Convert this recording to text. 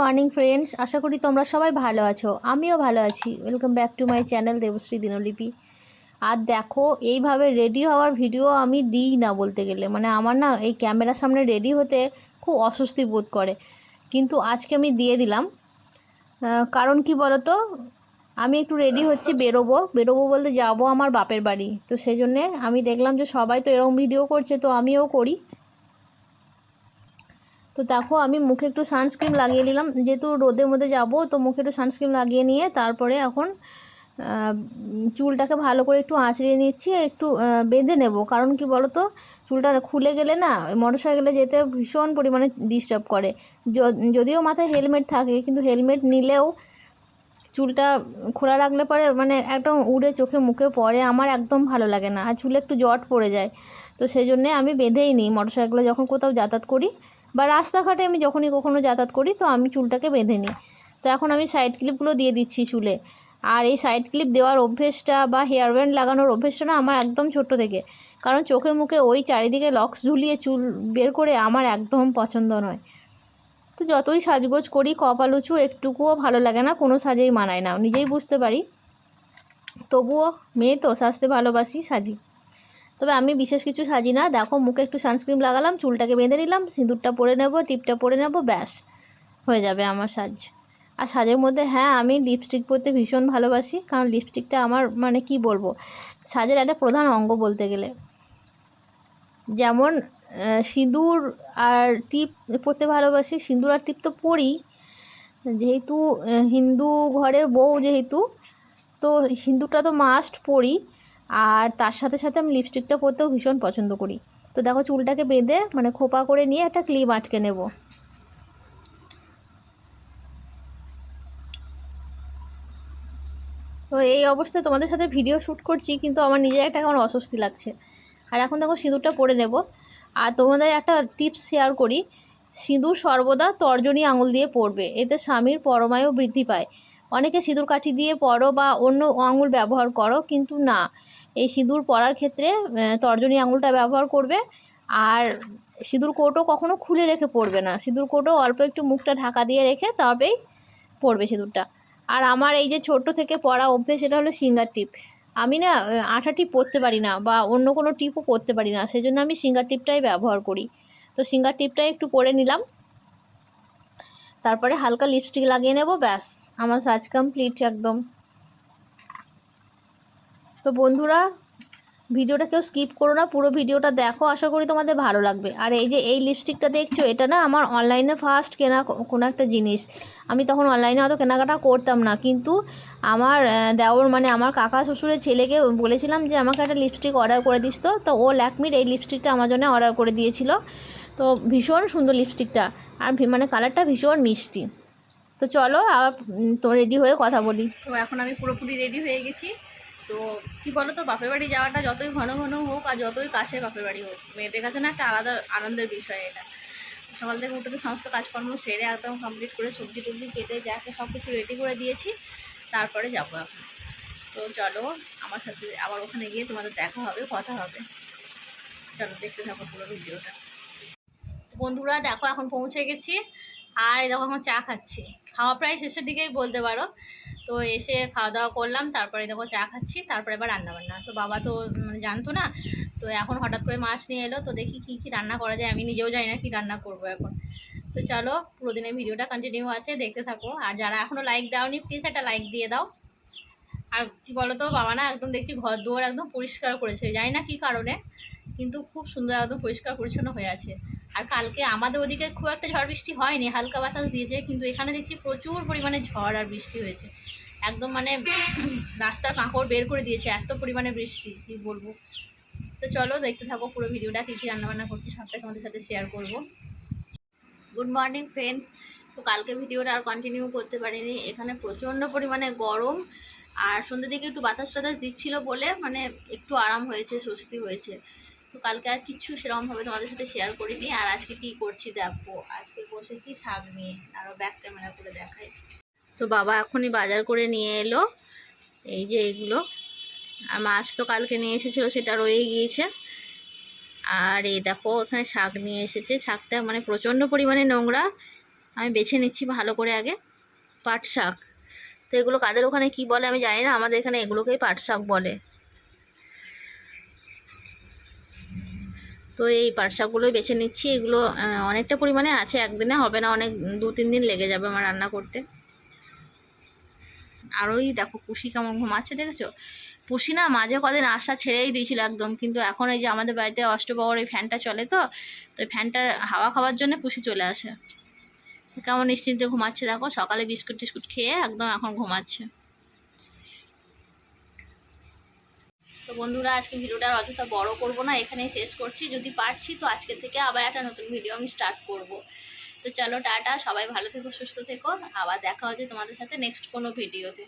Morning friends, আশা করি তোমরা সবাই ভালো আছো। আমিও ভালো আছি। Welcome back to my channel Debashree Dinlipi. আর দেখো, এইভাবে রেডি হওয়ার ভিডিও আমি দিই না বলতে গেলে, মানে আমার না এই ক্যামেরার সামনে রেডি হতে খুব অস্বস্তি বোধ করে, কিন্তু আজকে আমি দিয়ে দিলাম। কারণ কি বলো তো, আমি একটু রেডি হচ্ছি, বেরোবো বলতে যাবো আমার বাপের বাড়ি। তো সেই জন্যে আমি দেখলাম যে সবাই তো এরকম ভিডিও করছে, তো আমিও করি। তো দেখো, আমি মুখে একটু সানস্ক্রিন লাগিয়ে নিলাম, যেহেতু রোদের মধ্যে যাব, তো মুখে একটু সানস্ক্রিন লাগিয়ে নিয়ে তারপরে এখন চুলটাকে ভালো করে একটু আঁচড়িয়ে নিচ্ছি, একটু বেঁধে নেব। কারণ কি বলো তো, চুলটা খুলে গেলে না মোটরসাইকেলে যেতে ভীষণ পরিমাণে ডিস্টার্ব করে। যদিও মাথায় হেলমেট থাকে, কিন্তু হেলমেট নিলেও চুলটা খোলা রাখলে পরে মানে একদম উড়ে চোখে মুখে পড়ে, আমার একদম ভালো লাগে না, আর চুলে একটু জট পড়ে যায়। তো সেই জন্যে আমি বেঁধেই নিই মোটরসাইকেলে যখন কোথাও যাতায়াত করি, বা রাস্তাঘাটে আমি যখনই কখনো যাতায়াত করি, তো আমি চুলটাকে বেঁধে নিই। তো এখন আমি সাইড ক্লিপগুলো দিয়ে দিচ্ছি চুলে। আর এই সাইড ক্লিপ দেওয়ার অভ্যেসটা বা হেয়ার ব্যান্ড লাগানোর অভ্যেসটা না আমার একদম ছোট্ট থেকে, কারণ চোখে মুখে ওই চারিদিকে লক্স ঝুলিয়ে চুল বের করে আমার একদম পছন্দ নয়। তো যতই সাজগোজ করি, কপাল উঁচু একটুকুও ভালো লাগে না, কোনো সাজেই মানায় না, নিজেই বুঝতে পারি। তবুও মেয়ে তো, সাজতে ভালোবাসি, সাজি। তবে আমি বিশেষ কিছু সাজি না। দেখো, মুখে একটু সানস্ক্রিন লাগালাম, চুলটাকে বেঁধে নিলাম, সিঁদুরটা পরে নেব, টিপটা পরে নেব, ব্যাস হয়ে যাবে আমার সাজ। আর সাজের মধ্যে হ্যাঁ, আমি লিপস্টিক পরতে ভীষণ ভালোবাসি, কারণ লিপস্টিকটা আমার মানে কি বলবো, সাজের একটা প্রধান অঙ্গ বলতে গেলে। যেমন সিঁদুর আর টিপ পরতে ভালোবাসি, সিঁদুর আর টিপ তো পরি, যেহেতু হিন্দু ঘরের বউ যেহেতু, তো সিঁদুরটা তো মাস্ট পরি। আর তার সাথে সাথে আমি লিপস্টিকটা পরতেও ভীষণ পছন্দ করি। তো দেখো, চুলটাকে বেঁধে মানে খোপা করে নিয়ে একটা ক্লিপ আটকে নেব। তো এই অবস্থায় তোমাদের সাথে ভিডিও শ্যুট করছি, কিন্তু আমার নিজের একটা কেমন অস্বস্তি লাগছে। আর এখন দেখো, সিঁদুরটা পরে নেব। আর তোমাদের একটা টিপস শেয়ার করি, সিঁদুর সর্বদা তর্জনী আঙুল দিয়ে পরবে, এতে স্বামীর পরমায়ু বৃদ্ধি পায়। অনেকে সিঁদুর কাঠি দিয়ে পরো বা অন্য আঙুল ব্যবহার করো, কিন্তু না, এই সিঁদুর পরার ক্ষেত্রে তর্জনী আঙুলটা ব্যবহার করবে। আর সিঁদুর কৌটো কখনো খুলে রেখে পরবে না, সিঁদুর কৌটো অল্প একটু মুখটা ঢাকা দিয়ে রেখে তবেই পরবে সিঁদুরটা। আর আমার এই যে ছোট থেকে পরা অভ্যেস, সেটা হলো সিঙ্গার টিপ। আমি না আঠা টিপ পরতে পারি না, বা অন্য কোনো টিপও পরতে পারি না, সেই জন্য আমি সিঙ্গার টিপটাই ব্যবহার করি। তো সিঙ্গার টিপটাই একটু পরে নিলাম, তারপরে হালকা লিপস্টিক লাগিয়ে নেব, ব্যাস আমার সাজ কমপ্লিট একদম। তো বন্ধুরা, ভিডিওটা কেউ স্কিপ করো না, পুরো ভিডিওটা দেখো, আশা করি তোমাদের ভালো লাগবে। আর এই যে এই লিপস্টিকটা দেখছো, এটা না আমার অনলাইনে ফার্স্ট কেনা কোনো একটা জিনিস। আমি তখন অনলাইনে অত কেনাকাটা করতাম না, কিন্তু আমার দেওর মানে আমার কাকা শ্বশুরের ছেলেকে বলেছিলাম যে আমাকে একটা লিপস্টিক অর্ডার করে দিস। তো ও ল্যাকমির এই লিপস্টিকটা আমার জন্য অর্ডার করে দিয়েছিল। তো ভীষণ সুন্দর লিপস্টিকটা, আর মানে কালারটা ভীষণ মিষ্টি। তো চলো আবার তো রেডি হয়ে কথা বলি। তো এখন আমি পুরোপুরি রেডি হয়ে গেছি। তো কী বলো তো, বাপের বাড়ি যাওয়াটা যতই ঘন ঘন হোক আর যতই কাছে বাপের বাড়ি হোক, মেয়েদের কাছে না একটা আলাদা আনন্দের বিষয় এটা। সকাল থেকে উঠে তো সমস্ত কাজকর্ম সেরে একদম কমপ্লিট করে সবজি টবজি কেটে যাকে সব কিছু রেডি করে দিয়েছি, তারপরে যাবো এখন। তো চলো, আমার সাথে আবার ওখানে গিয়ে তোমাদের দেখা হবে, কথা হবে। চলো দেখতে থাকো পুরো ভিডিওটা। বন্ধুরা দেখো, এখন পৌঁছে গেছি, আর দেখো এখন চা খাচ্ছি। খাওয়া প্রায় শেষের দিকেই বলতে পারো। তো এসে খাওয়া দাওয়া করলাম, তারপরে দেখো চা খাচ্ছি, তারপরে এবার রান্নাবান্না। তো বাবা তো জানতো না, তো এখন হঠাৎ করে মাছ নিয়ে এলো, তো দেখি কী কী রান্না করা যায়, আমি নিজেও জানি না কী রান্না করবো এখন। তো চলো, পুরো দিনের ভিডিওটা কন্টিনিউ আছে, দেখতে থাকো। আর যারা এখনও লাইক দাওনি, প্লিজ একটা লাইক দিয়ে দাও। আর কী বলো তো, বাবা না একদম দেখছি ঘর দুয়ার একদম পরিষ্কার করেছে, জানি না কী কারণে, কিন্তু খুব সুন্দর একদম পরিষ্কার পরিচ্ছন্ন হয়ে আছে। আর কালকে আমাদের ওদিকে খুব একটা ঝড় বৃষ্টি হয়নি, হালকা বাতাস দিয়েছে, কিন্তু এখানে দেখছি প্রচুর পরিমাণে ঝড় আর বৃষ্টি হয়েছে। একদম মানে রাস্তার কাঁকড় বের করে দিয়েছে, এত পরিমাণে বৃষ্টি কী বলবো। তো চলো দেখতে থাকো পুরো ভিডিওটা, কী কী রান্নাবান্না করছি সবটাই তোমাদের সাথে শেয়ার করব। Good morning friends. তো কালকে ভিডিওটা আর কন্টিনিউ করতে পারিনি, এখানে প্রচণ্ড পরিমাণে গরম। আর সন্ধ্যের দিকে একটু বাতাস টাতাস দিচ্ছিলো বলে মানে একটু আরাম হয়েছে, স্বস্তি হয়েছে। তো কালকে আর কিচ্ছু সেরকমভাবে তোমাদের সাথে শেয়ার করিনি। আর আজকে কী করছি দেখো, আজকে বসেছি শাক নিয়ে, আরও ব্যাক ক্যামেরা করে দেখাই। তো বাবা এখনই বাজার করে নিয়ে এলো, এই যে এগুলো। আর মাছ তো কালকে নিয়ে এসেছিলো, সেটা রয়ে গিয়েছে। আর এই দেখো, ওখানে শাক নিয়ে এসেছে, শাকটা মানে প্রচণ্ড পরিমাণে নোংরা, আমি বেছে নিচ্ছি ভালো করে আগে। পাট শাক, তো এগুলো কাদের ওখানে কি বলে আমি জানি না, আমাদের এখানে এগুলোকেই পাট শাক বলে। তো এই পাট শাকগুলোই বেছে নিচ্ছি। এগুলো অনেকটা পরিমাণে আছে, একদিনে হবে না, অনেক 2-3 দিন লেগে যাবে আমার রান্না করতে। আর ওই দেখো পুষি কেমন ঘুমাচ্ছে, দেখেছো? পুষি না মাঝে কদিন আশা ছেড়েই দিয়েছিল একদম, কিন্তু এখন এই যে আমাদের বাড়িতে অষ্টপ্রহর এই ফ্যানটা চলে, তো ওই ফ্যানটার হাওয়া খাওয়ার জন্য পুষি চলে আসে। কেমন নিশ্চিন্তে ঘুমাচ্ছে দেখো, সকালে বিস্কুট টিস্কুট খেয়ে একদম এখন ঘুমাচ্ছে। তো বন্ধুরা, আজকে ভিডিওটা আর অযথা বড় করব না, এখানেই শেষ করছি। যদি পারছি তো আজকে থেকে আবার একটা নতুন ভিডিও আমি স্টার্ট করব। তো চলো টাটা, সবাই ভালো থেকো, সুস্থ থেকো, আবার দেখা হচ্ছে তোমাদের সাথে নেক্সট কোনো ভিডিওতে।